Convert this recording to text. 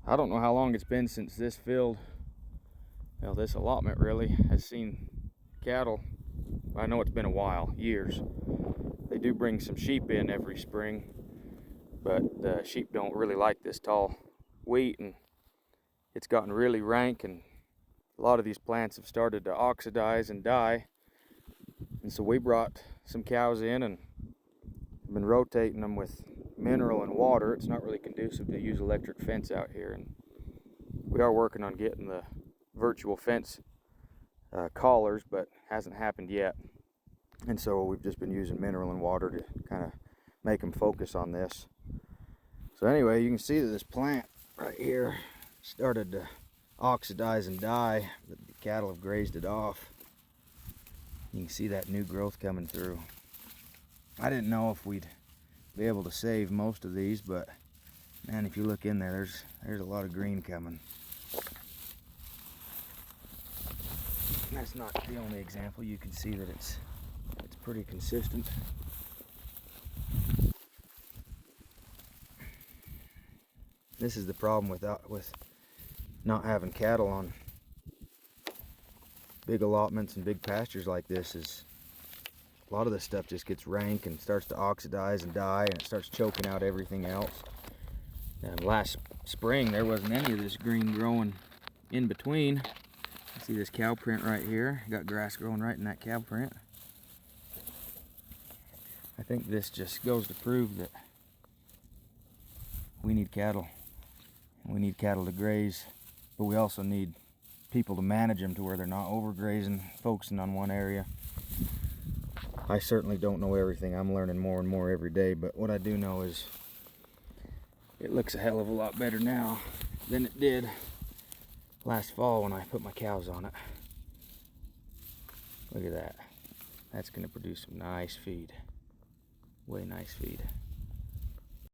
I don't know how long it's been since this field, well, this allotment really, has seen cattle. I know it's been a while, years. They do bring some sheep in every spring, but the sheep don't really like this tall wheat, and it's gotten really rank, and a lot of these plants have started to oxidize and die. And so we brought some cows in and been rotating them with mineral and water. It's not really conducive to use electric fence out here, and we are working on getting the virtual fence collars, but hasn't happened yet. And so we've just been using mineral and water to kind of make them focus on this. So anyway, you can see that this plant right here started to oxidize and die, but the cattle have grazed it off. You can see that new growth coming through. I didn't know if we'd be able to save most of these, but man, if you look in there, there's a lot of green coming. That's not the only example. You can see that it's pretty consistent. This is the problem with not having cattle on big allotments and big pastures like this, is a lot of this stuff just gets rank and starts to oxidize and die, and it starts choking out everything else. And last spring there wasn't any of this green growing in between. You see this cow print right here, got grass growing right in that cow print. I think this just goes to prove that we need cattle. We need cattle to graze, but we also need people to manage them to where they're not overgrazing, focusing on one area. I certainly don't know everything. I'm learning more and more every day, but what I do know is it looks a hell of a lot better now than it did last fall when I put my cows on it. Look at that. That's going to produce some nice feed. Way nice feed.